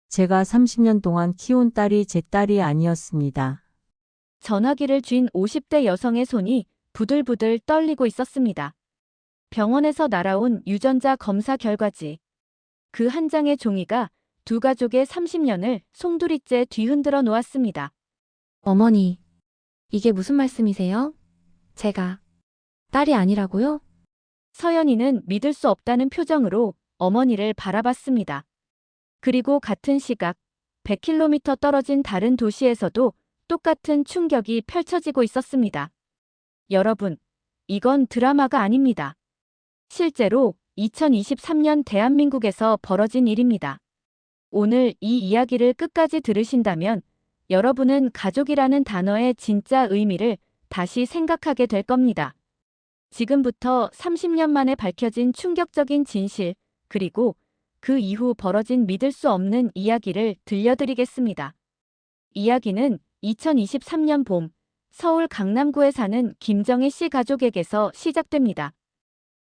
제가 30년 동안 키운 딸이 제 딸이 아니었습니다. 전화기를 쥔 50대 여성의 손이 부들부들 떨리고 있었습니다. 병원에서 날아온 유전자 검사 결과지. 그 한 장의 종이가 두 가족의 30년을 송두리째 뒤흔들어 놓았습니다. 어머니, 이게 무슨 말씀이세요? 제가 딸이 아니라고요? 서연이는 믿을 수 없다는 표정으로 어머니를 바라봤습니다. 그리고 같은 시각 100km 떨어진 다른 도시에서도 똑같은 충격이 펼쳐지고 있었습니다. 여러분, 이건 드라마가 아닙니다. 실제로 2023년 대한민국에서 벌어진 일입니다. 오늘 이 이야기를 끝까지 들으신다면 여러분은 가족이라는 단어의 진짜 의미를 다시 생각하게 될 겁니다. 지금부터 30년 만에 밝혀진 충격적인 진실, 그리고 그 이후 벌어진 믿을 수 없는 이야기를 들려드리겠습니다. 이야기는 2023년 봄, 서울 강남구에 사는 김정희 씨 가족에게서 시작됩니다.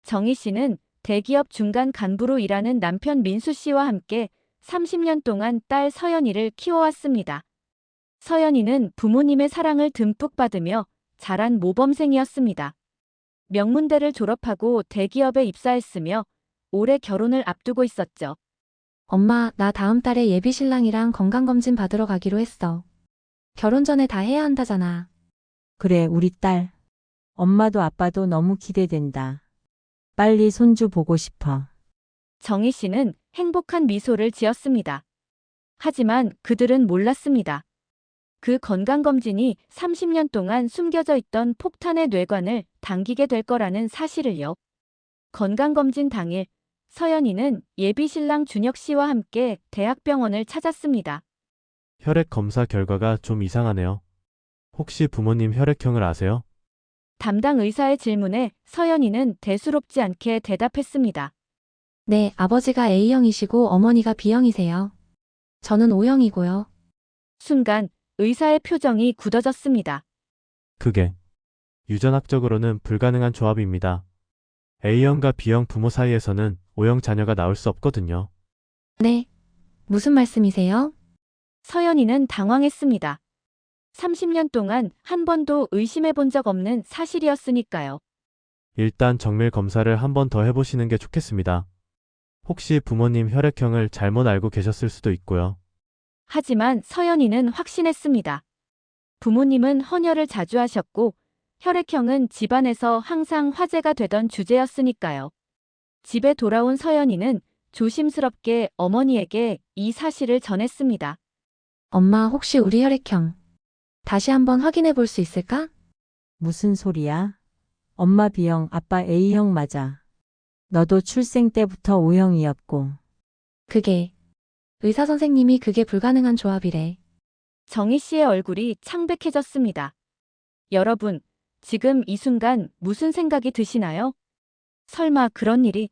정희 씨는 대기업 중간 간부로 일하는 남편 민수 씨와 함께 30년 동안 딸 서연이를 키워왔습니다. 서연이는 부모님의 사랑을 듬뿍 받으며 자란 모범생이었습니다. 명문대를 졸업하고 대기업에 입사했으며 올해 결혼을 앞두고 있었죠. 엄마, 나 다음 달에 예비 신랑이랑 건강검진 받으러 가기로 했어. 결혼 전에 다 해야 한다잖아. 그래, 우리 딸. 엄마도 아빠도 너무 기대된다. 빨리 손주 보고 싶어. 정희 씨는 행복한 미소를 지었습니다. 하지만 그들은 몰랐습니다. 그 건강검진이 30년 동안 숨겨져 있던 폭탄의 뇌관을 당기게 될 거라는 사실을요. 건강검진 당일, 서연이는 예비신랑 준혁 씨와 함께 대학병원을 찾았습니다. 혈액 검사 결과가 좀 이상하네요. 혹시 부모님 혈액형을 아세요? 담당 의사의 질문에 서연이는 대수롭지 않게 대답했습니다. 네, 아버지가 A형이시고 어머니가 B형이세요. 저는 O형이고요. 순간 의사의 표정이 굳어졌습니다. 그게 유전학적으로는 불가능한 조합입니다. A형과 B형 부모 사이에서는 O형 자녀가 나올 수 없거든요. 네, 무슨 말씀이세요? 서연이는 당황했습니다. 30년 동안 한 번도 의심해 본 적 없는 사실이었으니까요. 일단 정밀 검사를 한 번 더 해보시는 게 좋겠습니다. 혹시 부모님 혈액형을 잘못 알고 계셨을 수도 있고요. 하지만 서연이는 확신했습니다. 부모님은 헌혈을 자주 하셨고 혈액형은 집안에서 항상 화제가 되던 주제였으니까요. 집에 돌아온 서연이는 조심스럽게 어머니에게 이 사실을 전했습니다. 엄마, 혹시 우리 혈액형 다시 한번 확인해 볼 수 있을까? 무슨 소리야? 엄마 B형, 아빠 A형 맞아. 너도 출생 때부터 O형이었고. 그게 의사 선생님이 그게 불가능한 조합이래. 정희 씨의 얼굴이 창백해졌습니다. 여러분, 지금 이 순간 무슨 생각이 드시나요? 설마 그런 일이?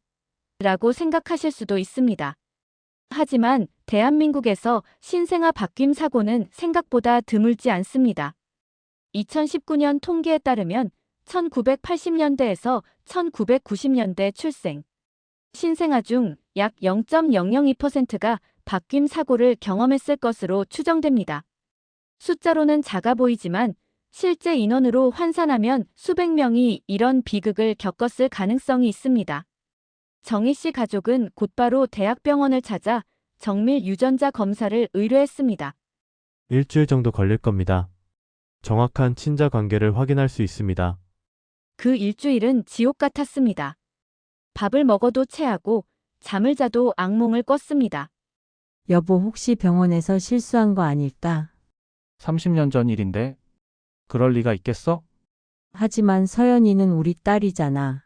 라고 생각하실 수도 있습니다. 하지만 대한민국에서 신생아 바뀜 사고는 생각보다 드물지 않습니다. 2019년 통계에 따르면 1980년대에서 1990년대 출생 신생아 중 약 0.002%가 바뀜 사고를 경험했을 것으로 추정됩니다. 숫자로는 작아 보이지만 실제 인원으로 환산하면 수백 명이 이런 비극을 겪었을 가능성이 있습니다. 정희 씨 가족은 곧바로 대학병원을 찾아 정밀 유전자 검사를 의뢰했습니다. 일주일 정도 걸릴 겁니다. 정확한 친자 관계를 확인할 수 있습니다. 그 일주일은 지옥 같았습니다. 밥을 먹어도 체하고 잠을 자도 악몽을 꿨습니다. 여보, 혹시 병원에서 실수한 거 아닐까? 30년 전 일인데 그럴 리가 있겠어? 하지만 서연이는 우리 딸이잖아.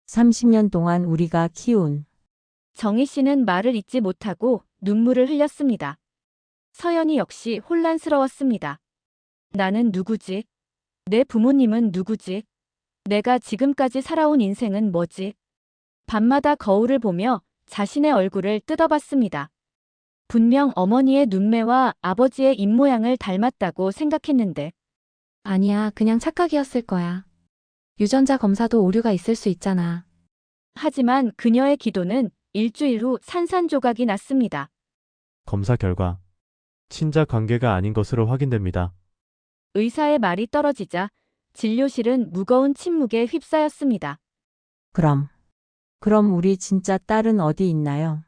30년 동안 우리가 키운. 정희 씨는 말을 잇지 못하고 눈물을 흘렸습니다. 서연이 역시 혼란스러웠습니다. 나는 누구지? 내 부모님은 누구지? 내가 지금까지 살아온 인생은 뭐지? 밤마다 거울을 보며 자신의 얼굴을 뜯어봤습니다. 분명 어머니의 눈매와 아버지의 입모양을 닮았다고 생각했는데 아니야, 그냥 착각이었을 거야. 유전자 검사도 오류가 있을 수 있잖아. 하지만 그녀의 기도는 일주일 후 산산조각이 났습니다. 검사 결과 친자 관계가 아닌 것으로 확인됩니다. 의사의 말이 떨어지자 진료실은 무거운 침묵에 휩싸였습니다. 그럼 우리 진짜 딸은 어디 있나요?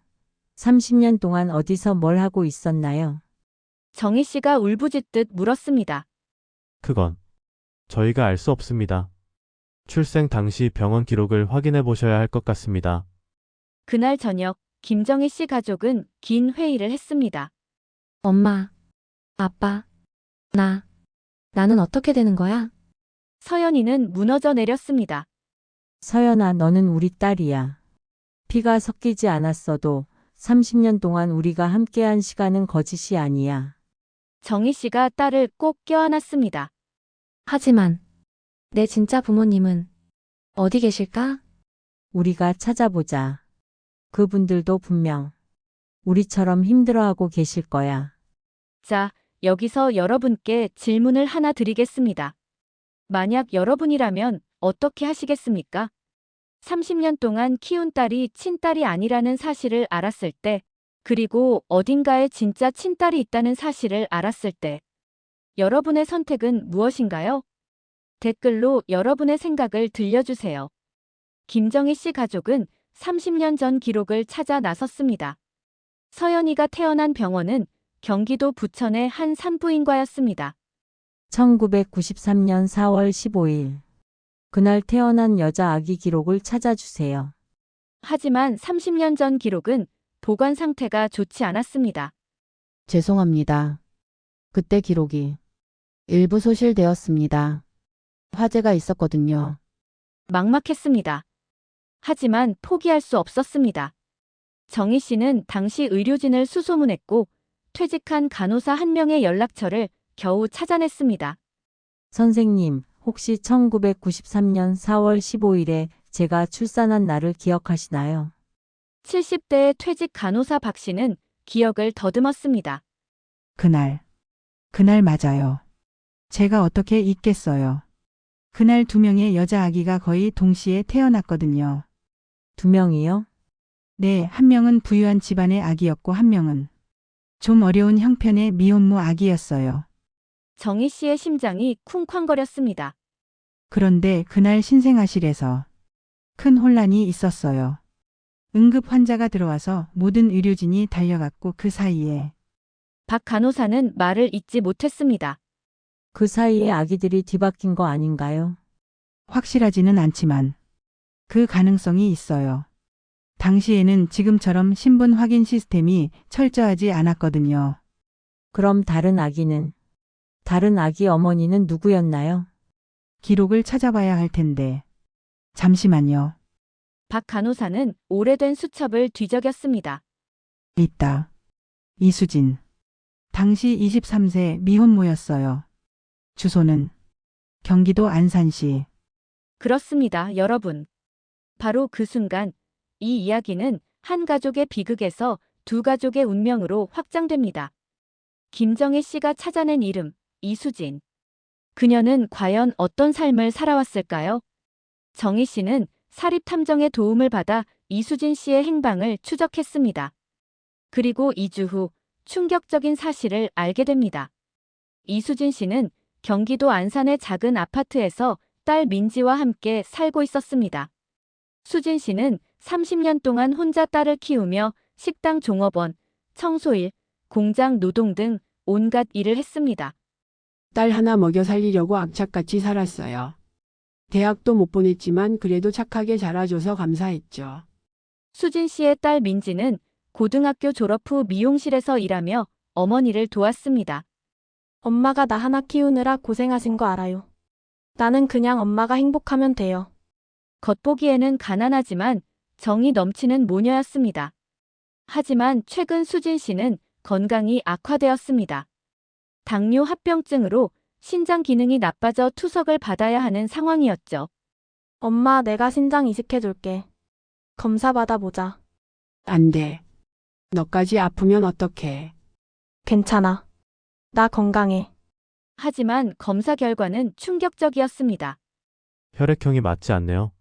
30년 동안 어디서 뭘 하고 있었나요? 정희 씨가 울부짖듯 물었습니다. 그건 저희가 알 수 없습니다. 출생 당시 병원 기록을 확인해 보셔야 할 것 같습니다. 그날 저녁 김정희 씨 가족은 긴 회의를 했습니다. 엄마, 아빠, 나는 어떻게 되는 거야? 서연이는 무너져 내렸습니다. 서연아, 너는 우리 딸이야. 피가 섞이지 않았어도 30년 동안 우리가 함께한 시간은 거짓이 아니야. 정희 씨가 딸을 꼭 껴안았습니다. 하지만 내 진짜 부모님은 어디 계실까? 우리가 찾아보자. 그분들도 분명 우리처럼 힘들어하고 계실 거야. 자, 여기서 여러분께 질문을 하나 드리겠습니다. 만약 여러분이라면 어떻게 하시겠습니까? 30년 동안 키운 딸이 친딸이 아니라는 사실을 알았을 때, 그리고 어딘가에 진짜 친딸이 있다는 사실을 알았을 때, 여러분의 선택은 무엇인가요? 댓글로 여러분의 생각을 들려주세요. 김정희 씨 가족은 30년 전 기록을 찾아 나섰습니다. 서연이가 태어난 병원은 경기도 부천의 한 산부인과였습니다. 1993년 4월 15일. 그날 태어난 여자 아기 기록을 찾아주세요. 하지만 30년 전 기록은 보관 상태가 좋지 않았습니다. 죄송합니다. 그때 기록이 일부 소실되었습니다. 화재가 있었거든요. 막막했습니다. 하지만 포기할 수 없었습니다. 정희 씨는 당시 의료진을 수소문했고 퇴직한 간호사 한 명의 연락처를 겨우 찾아냈습니다. 선생님, 혹시 1993년 4월 15일에 제가 출산한 날을 기억하시나요? 70대의 퇴직 간호사 박 씨는 기억을 더듬었습니다. 그날 맞아요. 제가 어떻게 잊겠어요. 그날 2명의 여자 아기가 거의 동시에 태어났거든요. 2명이요? 네, 한 명은 부유한 집안의 아기였고 한 명은 좀 어려운 형편의 미혼모 아기였어요. 정희 씨의 심장이 쿵쾅거렸습니다. 그런데 그날 신생아실에서 큰 혼란이 있었어요. 응급 환자가 들어와서 모든 의료진이 달려갔고 그 사이에 박 간호사는 말을 잇지 못했습니다. 그 사이에 아기들이 뒤바뀐 거 아닌가요? 확실하지는 않지만 그 가능성이 있어요. 당시에는 지금처럼 신분 확인 시스템이 철저하지 않았거든요. 그럼 다른 아기 어머니는 누구였나요? 기록을 찾아봐야 할 텐데. 잠시만요. 박 간호사는 오래된 수첩을 뒤적였습니다. 있다. 이수진. 당시 23세 미혼모였어요. 주소는 경기도 안산시. 그렇습니다, 여러분. 바로 그 순간 이 이야기는 한 가족의 비극에서 두 가족의 운명으로 확장됩니다. 김정희 씨가 찾아낸 이름, 이수진. 그녀는 과연 어떤 삶을 살아왔을까요? 정희 씨는 사립탐정의 도움을 받아 이수진 씨의 행방을 추적했습니다. 그리고 2주 후 충격적인 사실을 알게 됩니다. 이수진 씨는 경기도 안산의 작은 아파트에서 딸 민지와 함께 살고 있었습니다. 수진 씨는 30년 동안 혼자 딸을 키우며 식당 종업원, 청소일, 공장 노동 등 온갖 일을 했습니다. 딸 하나 먹여 살리려고 악착같이 살았어요. 대학도 못 보냈지만 그래도 착하게 자라줘서 감사했죠. 수진 씨의 딸 민지는 고등학교 졸업 후 미용실에서 일하며 어머니를 도왔습니다. 엄마가 나 하나 키우느라 고생하신 거 알아요. 나는 그냥 엄마가 행복하면 돼요. 겉보기에는 가난하지만 정이 넘치는 모녀였습니다. 하지만 최근 수진 씨는 건강이 악화되었습니다. 당뇨 합병증으로 신장 기능이 나빠져 투석을 받아야 하는 상황이었죠. 엄마, 내가 신장 이식해줄게. 검사 받아보자. 안 돼. 너까지 아프면 어떡해. 괜찮아. 나 건강해. 하지만 검사 결과는 충격적이었습니다. 혈액형이 맞지 않네요.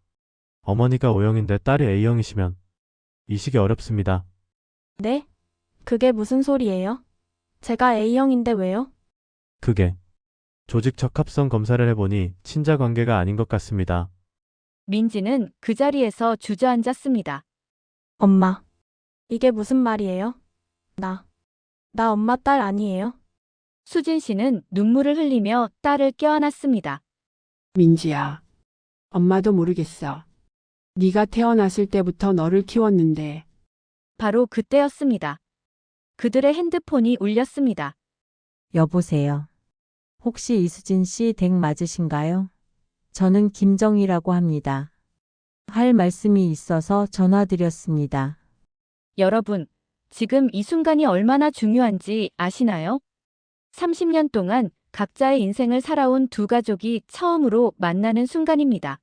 어머니가 O형인데 딸이 A형이시면 이식이 어렵습니다. 네? 그게 무슨 소리예요? 제가 A형인데 왜요? 그게 조직 적합성 검사를 해보니 친자 관계가 아닌 것 같습니다. 민지는 그 자리에서 주저앉았습니다. 엄마. 이게 무슨 말이에요? 나 엄마 딸 아니에요? 수진 씨는 눈물을 흘리며 딸을 껴안았습니다. 민지야. 엄마도 모르겠어. 네가 태어났을 때부터 너를 키웠는데 바로 그때였습니다. 그들의 핸드폰이 울렸습니다. 여보세요. 혹시 이수진 씨 댁 맞으신가요? 저는 김정희라고 합니다. 할 말씀이 있어서 전화드렸습니다. 여러분, 지금 이 순간이 얼마나 중요한지 아시나요? 30년 동안 각자의 인생을 살아온 두 가족이 처음으로 만나는 순간입니다.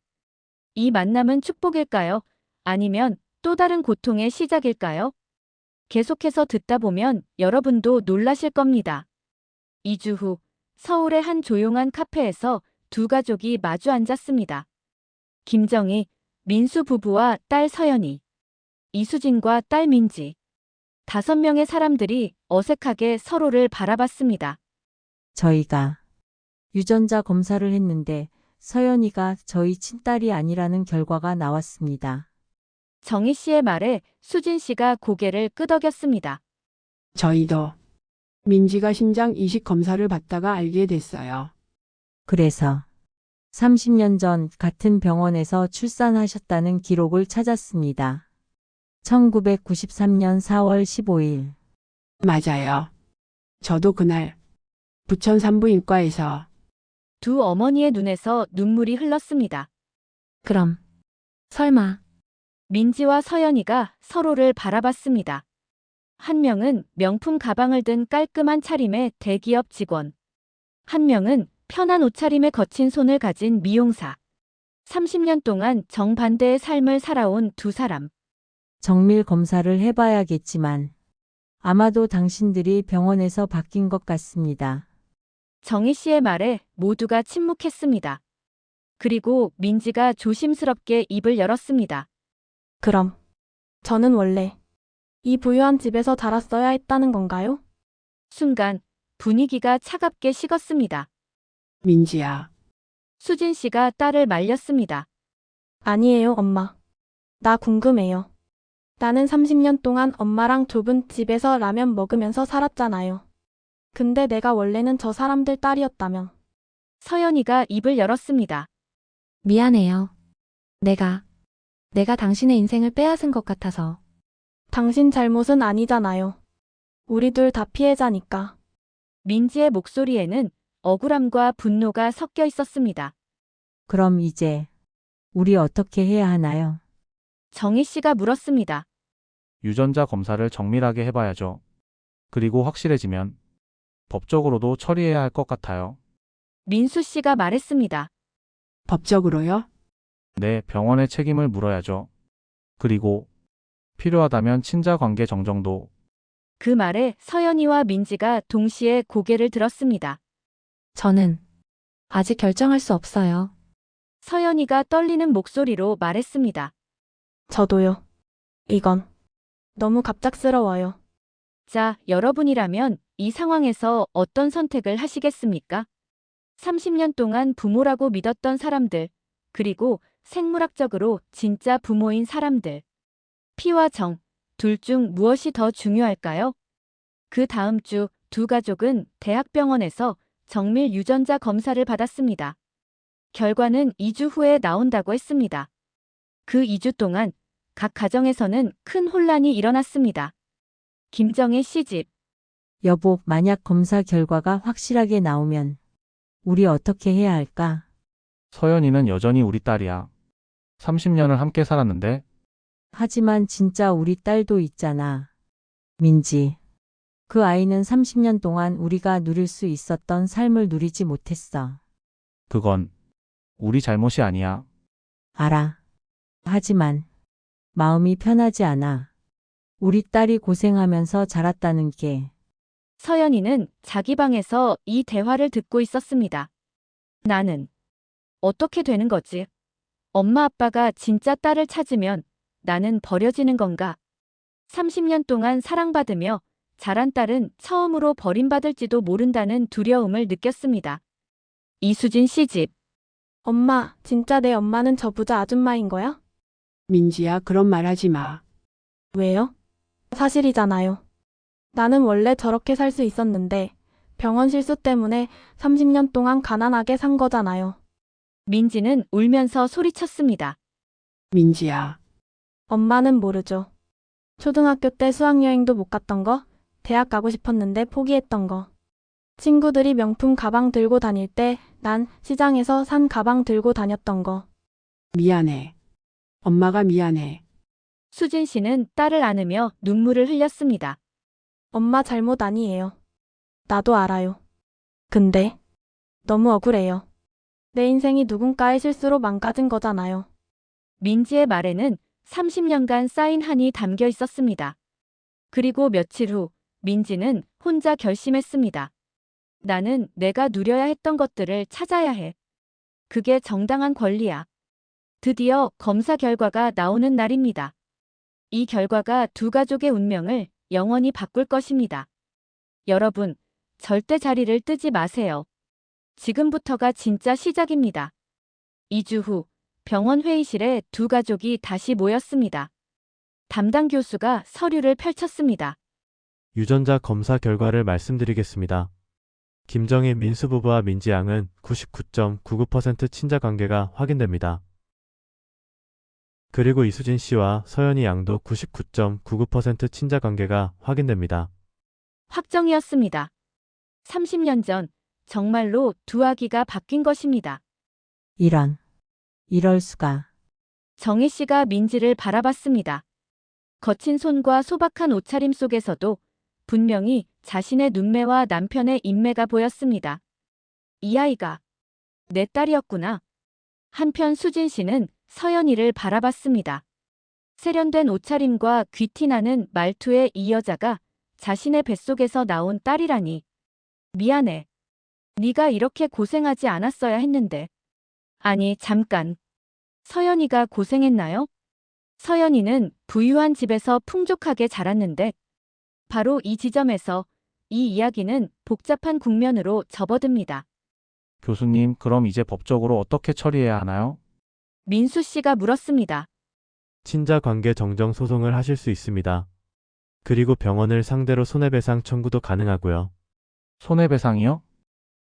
이 만남은 축복일까요? 아니면 또 다른 고통의 시작일까요? 계속해서 듣다 보면 여러분도 놀라실 겁니다. 2주 후 서울의 한 조용한 카페에서 두 가족이 마주 앉았습니다. 김정희, 민수 부부와 딸 서연이, 이수진과 딸 민지. 5명의 사람들이 어색하게 서로를 바라봤습니다. 저희가 유전자 검사를 했는데 서연이가 저희 친딸이 아니라는 결과가 나왔습니다. 정희 씨의 말에 수진 씨가 고개를 끄덕였습니다. 저희도 민지가 심장 이식 검사를 받다가 알게 됐어요. 그래서 30년 전 같은 병원에서 출산하셨다는 기록을 찾았습니다. 1993년 4월 15일. 맞아요. 저도 그날 부천 산부인과에서 두 어머니의 눈에서 눈물이 흘렀습니다. 그럼. 설마. 민지와 서연이가 서로를 바라봤습니다. 한 명은 명품 가방을 든 깔끔한 차림의 대기업 직원. 한 명은 편한 옷차림에 거친 손을 가진 미용사. 30년 동안 정반대의 삶을 살아온 두 사람. 정밀 검사를 해봐야겠지만 아마도 당신들이 병원에서 바뀐 것 같습니다. 정희 씨의 말에 모두가 침묵했습니다. 그리고 민지가 조심스럽게 입을 열었습니다. 그럼 저는 원래 이 부유한 집에서 자랐어야 했다는 건가요? 순간 분위기가 차갑게 식었습니다. 민지야. 수진 씨가 딸을 말렸습니다. 아니에요, 엄마. 나 궁금해요. 나는 30년 동안 엄마랑 좁은 집에서 라면 먹으면서 살았잖아요. 근데 내가 원래는 저 사람들 딸이었다면. 서연이가 입을 열었습니다. 미안해요. 내가 당신의 인생을 빼앗은 것 같아서. 당신 잘못은 아니잖아요. 우리 둘 다 피해자니까. 민지의 목소리에는 억울함과 분노가 섞여 있었습니다. 그럼 이제 우리 어떻게 해야 하나요? 정희 씨가 물었습니다. 유전자 검사를 정밀하게 해봐야죠. 그리고 확실해지면 법적으로도 처리해야 할 것 같아요. 민수 씨가 말했습니다. 법적으로요? 네, 병원의 책임을 물어야죠. 그리고 필요하다면 친자 관계 정정도. 그 말에 서연이와 민지가 동시에 고개를 들었습니다. 저는 아직 결정할 수 없어요. 서연이가 떨리는 목소리로 말했습니다. 저도요. 이건 너무 갑작스러워요. 자, 여러분이라면 이 상황에서 어떤 선택을 하시겠습니까? 30년 동안 부모라고 믿었던 사람들, 그리고 생물학적으로 진짜 부모인 사람들. 피와 정, 둘 중 무엇이 더 중요할까요? 그 다음 주 두 가족은 대학병원에서 정밀 유전자 검사를 받았습니다. 결과는 2주 후에 나온다고 했습니다. 그 2주 동안 각 가정에서는 큰 혼란이 일어났습니다. 김정희 시집. 여보, 만약 검사 결과가 확실하게 나오면 우리 어떻게 해야 할까? 서연이는 여전히 우리 딸이야. 30년을 함께 살았는데 하지만 진짜 우리 딸도 있잖아. 민지. 그 아이는 30년 동안 우리가 누릴 수 있었던 삶을 누리지 못했어. 그건 우리 잘못이 아니야. 알아. 하지만 마음이 편하지 않아. 우리 딸이 고생하면서 자랐다는 게. 서연이는 자기 방에서 이 대화를 듣고 있었습니다. 나는 어떻게 되는 거지? 엄마 아빠가 진짜 딸을 찾으면 나는 버려지는 건가? 30년 동안 사랑받으며 자란 딸은 처음으로 버림받을지도 모른다는 두려움을 느꼈습니다. 이수진 씨 집. 엄마, 진짜 내 엄마는 저 부자 아줌마인 거야? 민지야, 그런 말 하지 마. 왜요? 사실이잖아요. 나는 원래 저렇게 살 수 있었는데 병원 실수 때문에 30년 동안 가난하게 산 거잖아요. 민지는 울면서 소리쳤습니다. 민지야, 엄마는 모르죠. 초등학교 때 수학여행도 못 갔던 거, 대학 가고 싶었는데 포기했던 거. 친구들이 명품 가방 들고 다닐 때 난 시장에서 산 가방 들고 다녔던 거. 미안해. 엄마가 미안해. 수진 씨는 딸을 안으며 눈물을 흘렸습니다. 엄마 잘못 아니에요. 나도 알아요. 근데 너무 억울해요. 내 인생이 누군가의 실수로 망가진 거잖아요. 민지의 말에는 30년간 쌓인 한이 담겨 있었습니다. 그리고 며칠 후 민지는 혼자 결심했습니다. 나는 내가 누려야 했던 것들을 찾아야 해. 그게 정당한 권리야. 드디어 검사 결과가 나오는 날입니다. 이 결과가 두 가족의 운명을 영원히 바꿀 것입니다. 여러분, 절대 자리를 뜨지 마세요. 지금부터가 진짜 시작입니다. 2주 후 병원 회의실에 두 가족이 다시 모였습니다. 담당 교수가 서류를 펼쳤습니다. 유전자 검사 결과를 말씀드리겠습니다. 김정희 민수 부부와 민지 양은 99.99% 친자 관계가 확인됩니다. 그리고 이수진 씨와 서연이 양도 99.99% 친자 관계가 확인됩니다. 확정이었습니다. 30년 전 정말로 두 아기가 바뀐 것입니다. 이럴 수가. 정희 씨가 민지를 바라봤습니다. 거친 손과 소박한 옷차림 속에서도 분명히 자신의 눈매와 남편의 인매가 보였습니다. 이 아이가 내 딸이었구나. 한편 수진 씨는 서연이를 바라봤습니다. 세련된 옷차림과 귀티나는 말투의 이 여자가 자신의 뱃속에서 나온 딸이라니. 미안해. 네가 이렇게 고생하지 않았어야 했는데. 아니, 잠깐. 서연이가 고생했나요? 서연이는 부유한 집에서 풍족하게 자랐는데 바로 이 지점에서 이 이야기는 복잡한 국면으로 접어듭니다. 교수님, 그럼 이제 법적으로 어떻게 처리해야 하나요? 민수 씨가 물었습니다. 친자 관계 정정 소송을 하실 수 있습니다. 그리고 병원을 상대로 손해배상 청구도 가능하고요. 손해배상이요?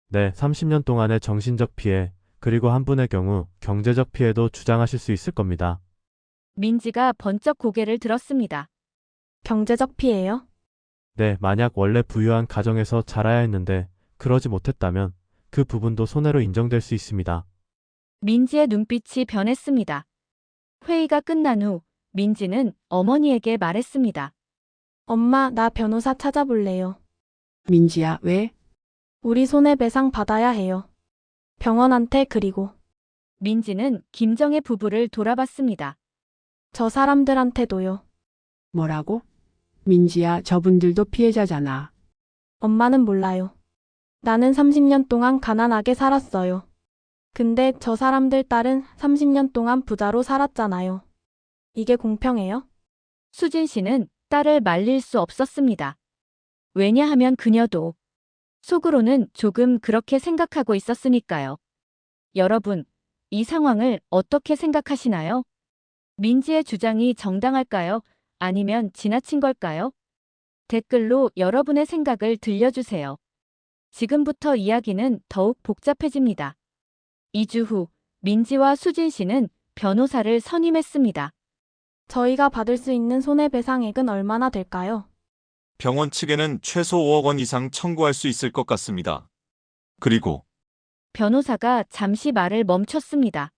네, 30년 동안의 정신적 피해, 그리고 한 분의 경우 경제적 피해도 주장하실 수 있을 겁니다. 민지가 번쩍 고개를 들었습니다. 경제적 피해요? 네, 만약 원래 부유한 가정에서 자라야 했는데 그러지 못했다면 그 부분도 손해로 인정될 수 있습니다. 민지의 눈빛이 변했습니다. 회의가 끝난 후 민지는 어머니에게 말했습니다. 엄마, 나 변호사 찾아볼래요. 민지야, 왜? 우리 손해배상 받아야 해요. 병원한테 그리고 민지는 김정혜 부부를 돌아봤습니다. 저 사람들한테도요. 뭐라고? 민지야, 저분들도 피해자잖아. 엄마는 몰라요. 나는 30년 동안 가난하게 살았어요. 근데 저 사람들 딸은 30년 동안 부자로 살았잖아요. 이게 공평해요? 수진 씨는 딸을 말릴 수 없었습니다. 왜냐하면 그녀도 속으로는 조금 그렇게 생각하고 있었으니까요. 여러분, 이 상황을 어떻게 생각하시나요? 민지의 주장이 정당할까요? 아니면 지나친 걸까요? 댓글로 여러분의 생각을 들려주세요. 지금부터 이야기는 더욱 복잡해집니다. 2주 후 민지와 수진 씨는 변호사를 선임했습니다. 저희가 받을 수 있는 손해배상액은 얼마나 될까요? 병원 측에는 최소 5억 원 이상 청구할 수 있을 것 같습니다. 그리고 변호사가 잠시 말을 멈췄습니다.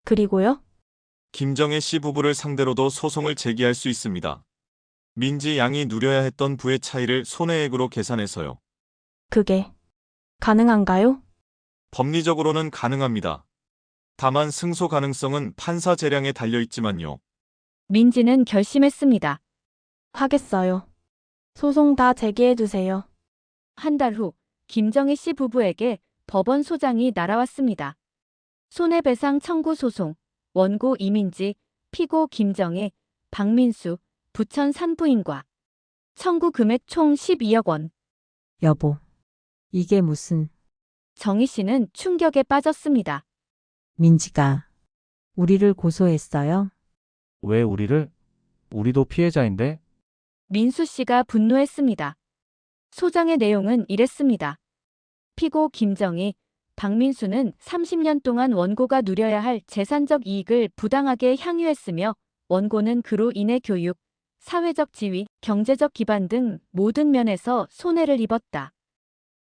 그리고요? 김정혜 씨 부부를 상대로도 소송을 제기할 수 있습니다. 민지 양이 누려야 했던 부의 차이를 손해액으로 계산해서요. 그게 가능한가요? 법리적으로는 가능합니다. 다만 승소 가능성은 판사 재량에 달려있지만요. 민지는 결심했습니다. 하겠어요. 소송 다 제기해주세요. 한 달 후 김정희 씨 부부에게 법원 소장이 날아왔습니다. 손해배상 청구 소송, 원고 이민지, 피고 김정혜, 박민수, 부천 산부인과 청구 금액 총 12억 원. 여보, 이게 무슨, 정희 씨는 충격에 빠졌습니다. 민지가 우리를 고소했어요? 왜 우리를? 우리도 피해자인데? 민수 씨가 분노했습니다. 소장의 내용은 이랬습니다. 피고 김정희, 박민수는 30년 동안 원고가 누려야 할 재산적 이익을 부당하게 향유했으며 원고는 그로 인해 교육, 사회적 지위, 경제적 기반 등 모든 면에서 손해를 입었다.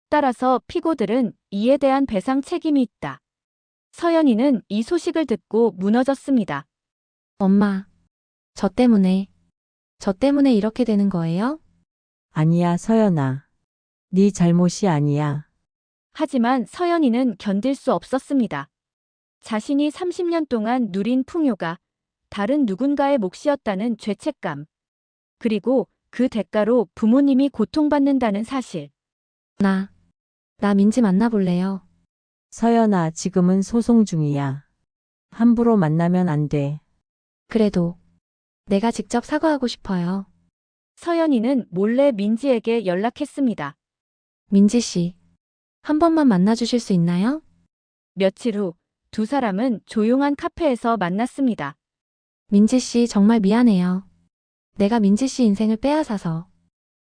따라서 피고들은 이에 대한 배상 책임이 있다. 서연이는 이 소식을 듣고 무너졌습니다. 엄마, 저 때문에 이렇게 되는 거예요? 아니야, 서연아. 네 잘못이 아니야. 하지만 서연이는 견딜 수 없었습니다. 자신이 30년 동안 누린 풍요가 다른 누군가의 몫이었다는 죄책감. 그리고 그 대가로 부모님이 고통받는다는 사실. 나 민지 만나볼래요. 서연아, 지금은 소송 중이야. 함부로 만나면 안 돼. 그래도 내가 직접 사과하고 싶어요. 서연이는 몰래 민지에게 연락했습니다. 민지 씨, 한 번만 만나주실 수 있나요? 며칠 후 두 사람은 조용한 카페에서 만났습니다. 민지 씨 정말 미안해요. 내가 민지 씨 인생을 빼앗아서.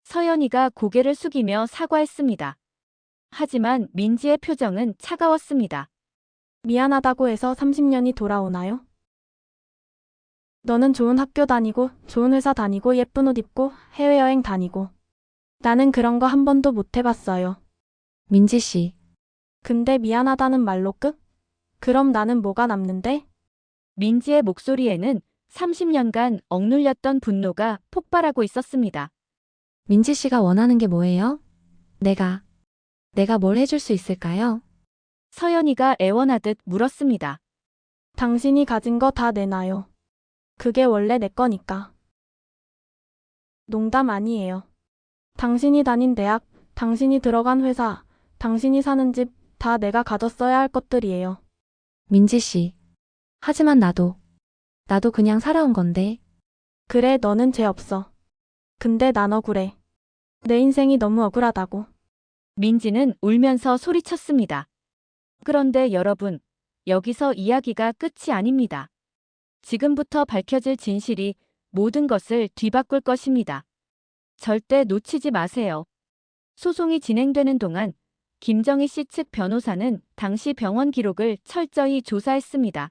서연이가 고개를 숙이며 사과했습니다. 하지만 민지의 표정은 차가웠습니다. 미안하다고 해서 30년이 돌아오나요? 너는 좋은 학교 다니고, 좋은 회사 다니고, 예쁜 옷 입고, 해외여행 다니고. 나는 그런 거 한 번도 못 해봤어요. 민지 씨, 근데 미안하다는 말로 끝? 그럼 나는 뭐가 남는데? 민지의 목소리에는 30년간 억눌렸던 분노가 폭발하고 있었습니다. 민지 씨가 원하는 게 뭐예요? 내가 뭘 해줄 수 있을까요? 서연이가 애원하듯 물었습니다. 당신이 가진 거 다 내놔요. 그게 원래 내 거니까. 농담 아니에요. 당신이 다닌 대학, 당신이 들어간 회사, 당신이 사는 집, 다 내가 가졌어야 할 것들이에요. 민지 씨, 하지만 나도 그냥 살아온 건데. 그래, 너는 죄 없어. 근데 난 억울해. 내 인생이 너무 억울하다고. 민지는 울면서 소리쳤습니다. 그런데 여러분, 여기서 이야기가 끝이 아닙니다. 지금부터 밝혀질 진실이 모든 것을 뒤바꿀 것입니다. 절대 놓치지 마세요. 소송이 진행되는 동안 김정희 씨 측 변호사는 당시 병원 기록을 철저히 조사했습니다.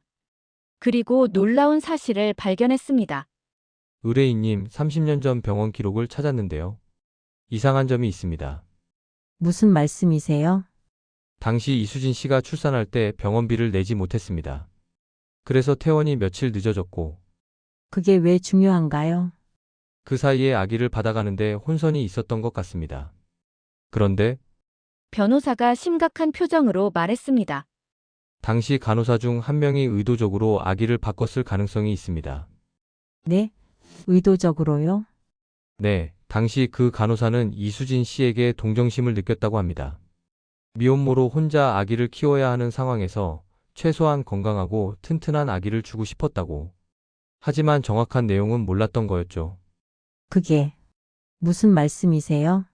그리고 놀라운 사실을 발견했습니다. 의뢰인님 30년 전 병원 기록을 찾았는데요. 이상한 점이 있습니다. 무슨 말씀이세요? 당시 이수진 씨가 출산할 때 병원비를 내지 못했습니다. 그래서 퇴원이 며칠 늦어졌고 그게 왜 중요한가요? 그 사이에 아기를 받아가는데 혼선이 있었던 것 같습니다. 그런데 변호사가 심각한 표정으로 말했습니다. 당시 간호사 중 한 명이 의도적으로 아기를 바꿨을 가능성이 있습니다. 네? 의도적으로요? 네, 당시 그 간호사는 이수진 씨에게 동정심을 느꼈다고 합니다. 미혼모로 혼자 아기를 키워야 하는 상황에서 최소한 건강하고 튼튼한 아기를 주고 싶었다고. 하지만 정확한 내용은 몰랐던 거였죠. 그게 무슨 말씀이세요?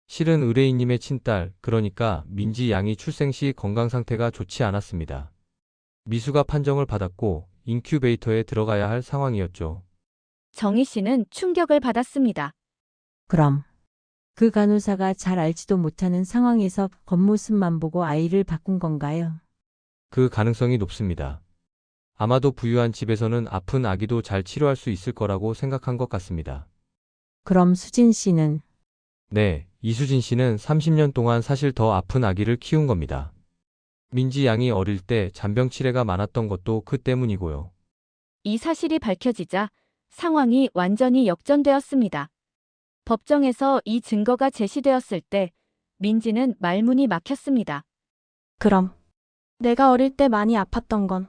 실은 의뢰인님의 친딸, 그러니까 민지 양이 출생 시 건강 상태가 좋지 않았습니다. 미수가 판정을 받았고 인큐베이터에 들어가야 할 상황이었죠. 정희 씨는 충격을 받았습니다. 그럼 그 간호사가 잘 알지도 못하는 상황에서 겉모습만 보고 아이를 바꾼 건가요? 그 가능성이 높습니다. 아마도 부유한 집에서는 아픈 아기도 잘 치료할 수 있을 거라고 생각한 것 같습니다. 그럼 수진 씨는 네, 이수진 씨는 30년 동안 사실 더 아픈 아기를 키운 겁니다. 민지 양이 어릴 때 잔병 치레가 많았던 것도 그 때문이고요. 이 사실이 밝혀지자 상황이 완전히 역전되었습니다. 법정에서 이 증거가 제시되었을 때 민지는 말문이 막혔습니다. 그럼 내가 어릴 때 많이 아팠던 건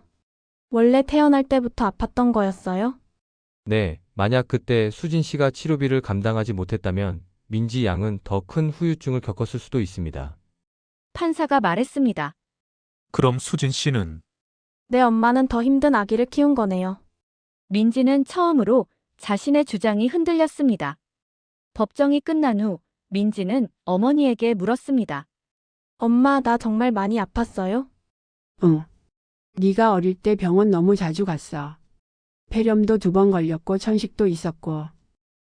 원래 태어날 때부터 아팠던 거였어요? 네, 만약 그때 수진 씨가 치료비를 감당하지 못했다면 민지 양은 더 큰 후유증을 겪었을 수도 있습니다. 판사가 말했습니다. 그럼 수진 씨는 내 엄마는 더 힘든 아기를 키운 거네요. 민지는 처음으로 자신의 주장이 흔들렸습니다. 법정이 끝난 후 민지는 어머니에게 물었습니다. 엄마, 나 정말 많이 아팠어요? 응. 네가 어릴 때 병원 너무 자주 갔어. 폐렴도 2번 걸렸고 천식도 있었고.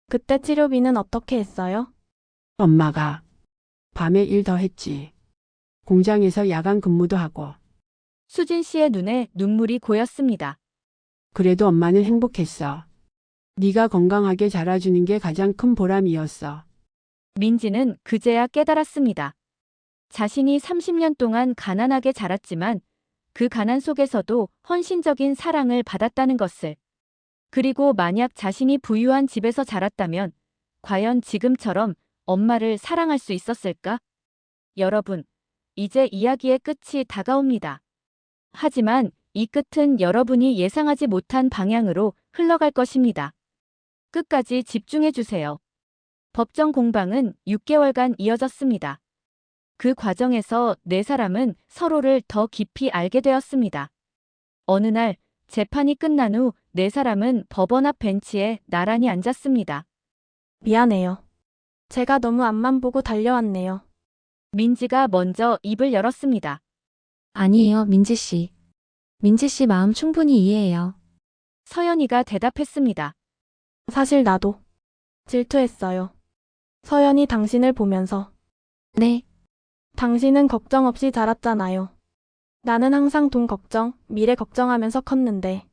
그때 치료비는 어떻게 했어요? 엄마가 밤에 일 더 했지. 공장에서 야간 근무도 하고. 수진 씨의 눈에 눈물이 고였습니다. 그래도 엄마는 행복했어. 네가 건강하게 자라주는 게 가장 큰 보람이었어. 민지는 그제야 깨달았습니다. 자신이 30년 동안 가난하게 자랐지만 그 가난 속에서도 헌신적인 사랑을 받았다는 것을. 그리고 만약 자신이 부유한 집에서 자랐다면 과연 지금처럼 엄마를 사랑할 수 있었을까? 여러분, 이제 이야기의 끝이 다가옵니다. 하지만 이 끝은 여러분이 예상하지 못한 방향으로 흘러갈 것입니다. 끝까지 집중해 주세요. 법정 공방은 6개월간 이어졌습니다. 그 과정에서 네 사람은 서로를 더 깊이 알게 되었습니다. 어느 날 재판이 끝난 후 네 사람은 법원 앞 벤치에 나란히 앉았습니다. 미안해요. 제가 너무 앞만 보고 달려왔네요. 민지가 먼저 입을 열었습니다. 아니에요, 민지 씨. 민지 씨 마음 충분히 이해해요. 서연이가 대답했습니다. 사실 나도 질투했어요. 서연이 당신을 보면서. 네, 당신은 걱정 없이 자랐잖아요. 나는 항상 돈 걱정, 미래 걱정하면서 컸는데.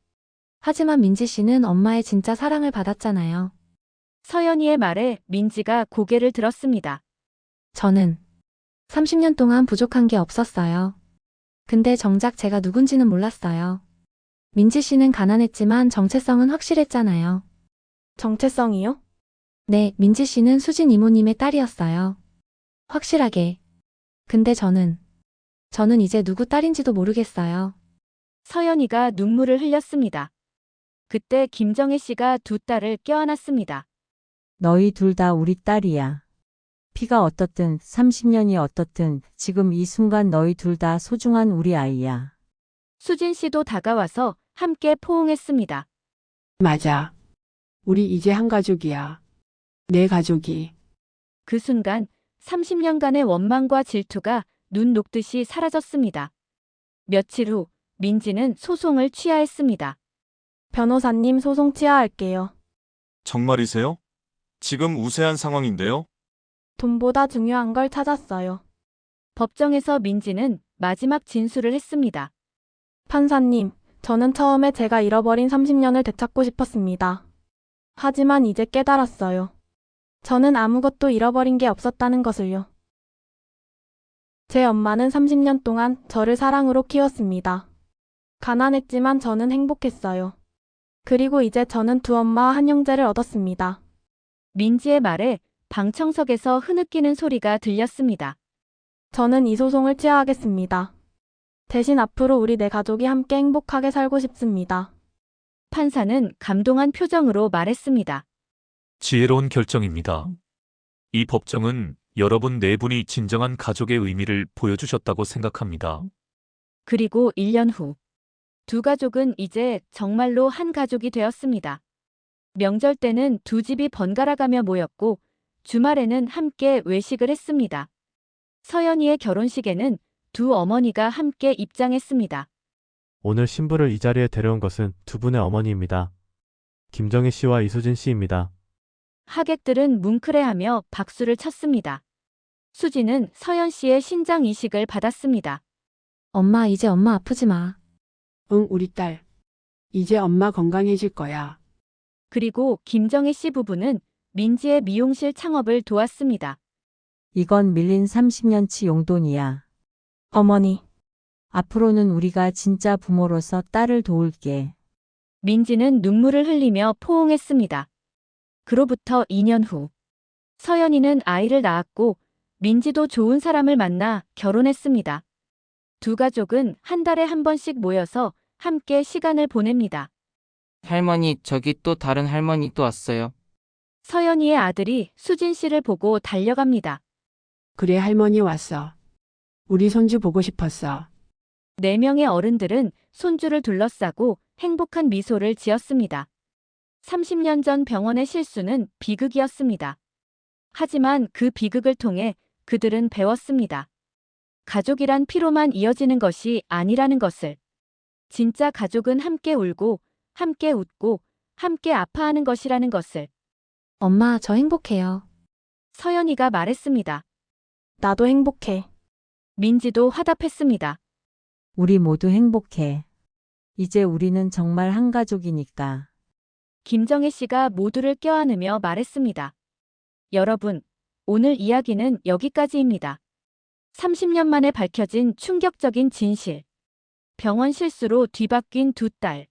하지만 민지 씨는 엄마의 진짜 사랑을 받았잖아요. 서연이의 말에 민지가 고개를 들었습니다. 저는 30년 동안 부족한 게 없었어요. 근데 정작 제가 누군지는 몰랐어요. 민지 씨는 가난했지만 정체성은 확실했잖아요. 정체성이요? 네, 민지 씨는 수진 이모님의 딸이었어요. 확실하게. 근데 저는 이제 누구 딸인지도 모르겠어요. 서연이가 눈물을 흘렸습니다. 그때 김정혜 씨가 두 딸을 껴안았습니다. 너희 둘 다 우리 딸이야. 피가 어떻든 30년이 어떻든 지금 이 순간 너희 둘 다 소중한 우리 아이야. 수진 씨도 다가와서 함께 포옹했습니다. 맞아. 우리 이제 한 가족이야. 내 가족이. 그 순간 30년간의 원망과 질투가 눈 녹듯이 사라졌습니다. 며칠 후 민지는 소송을 취하했습니다. 변호사님, 소송 취하할게요. 정말이세요? 지금 우세한 상황인데요? 돈보다 중요한 걸 찾았어요. 법정에서 민지는 마지막 진술을 했습니다. 판사님, 저는 처음에 제가 잃어버린 30년을 되찾고 싶었습니다. 하지만 이제 깨달았어요. 저는 아무것도 잃어버린 게 없었다는 것을요. 제 엄마는 30년 동안 저를 사랑으로 키웠습니다. 가난했지만 저는 행복했어요. 그리고 이제 저는 두 엄마와 한 형제를 얻었습니다. 민지의 말에 방청석에서 흐느끼는 소리가 들렸습니다. 저는 이 소송을 취하하겠습니다. 대신 앞으로 우리 네 가족이 함께 행복하게 살고 싶습니다. 판사는 감동한 표정으로 말했습니다. 지혜로운 결정입니다. 이 법정은 여러분 네 분이 진정한 가족의 의미를 보여주셨다고 생각합니다. 그리고 1년 후, 두 가족은 이제 정말로 한 가족이 되었습니다. 명절 때는 두 집이 번갈아가며 모였고, 주말에는 함께 외식을 했습니다. 서연이의 결혼식에는 두 어머니가 함께 입장했습니다. 오늘 신부를 이 자리에 데려온 것은 두 분의 어머니입니다. 김정희 씨와 이수진 씨입니다. 하객들은 뭉클해하며 박수를 쳤습니다. 수지는 서연 씨의 신장 이식을 받았습니다. 엄마, 이제 엄마 아프지 마. 응, 우리 딸. 이제 엄마 건강해질 거야. 그리고 김정혜 씨 부부는 민지의 미용실 창업을 도왔습니다. 이건 밀린 30년치 용돈이야. 어머니, 앞으로는 우리가 진짜 부모로서 딸을 도울게. 민지는 눈물을 흘리며 포옹했습니다. 그로부터 2년 후, 서연이는 아이를 낳았고 민지도 좋은 사람을 만나 결혼했습니다. 두 가족은 한 달에 한 번씩 모여서 함께 시간을 보냅니다. 할머니, 저기 또 다른 할머니 또 왔어요. 서연이의 아들이 수진 씨를 보고 달려갑니다. 그래, 할머니 왔어. 우리 손주 보고 싶었어. 4명의 어른들은 손주를 둘러싸고 행복한 미소를 지었습니다. 30년 전 병원의 실수는 비극이었습니다. 하지만 그 비극을 통해 그들은 배웠습니다. 가족이란 피로만 이어지는 것이 아니라는 것을. 진짜 가족은 함께 울고, 함께 웃고, 함께 아파하는 것이라는 것을. 엄마, 저 행복해요. 서연이가 말했습니다. 나도 행복해. 민지도 화답했습니다. 우리 모두 행복해. 이제 우리는 정말 한 가족이니까. 김정혜 씨가 모두를 껴안으며 말했습니다. 여러분, 오늘 이야기는 여기까지입니다. 30년 만에 밝혀진 충격적인 진실. 병원 실수로 뒤바뀐 두 딸.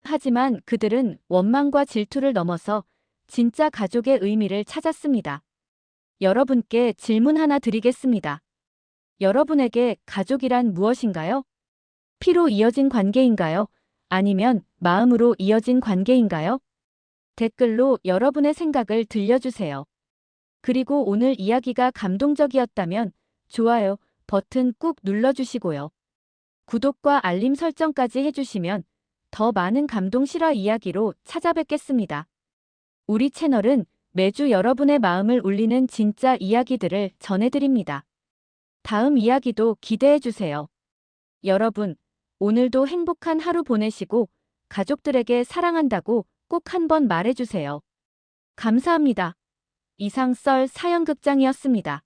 하지만 그들은 원망과 질투를 넘어서 진짜 가족의 의미를 찾았습니다. 여러분께 질문 하나 드리겠습니다. 여러분에게 가족이란 무엇인가요? 피로 이어진 관계인가요? 아니면 마음으로 이어진 관계인가요? 댓글로 여러분의 생각을 들려주세요. 그리고 오늘 이야기가 감동적이었다면 좋아요 버튼 꾹 눌러주시고요. 구독과 알림 설정까지 해주시면 더 많은 감동 실화 이야기로 찾아뵙겠습니다. 우리 채널은 매주 여러분의 마음을 울리는 진짜 이야기들을 전해드립니다. 다음 이야기도 기대해주세요. 여러분, 오늘도 행복한 하루 보내시고 가족들에게 사랑한다고 꼭 한번 말해주세요. 감사합니다. 이상 썰 사연극장이었습니다.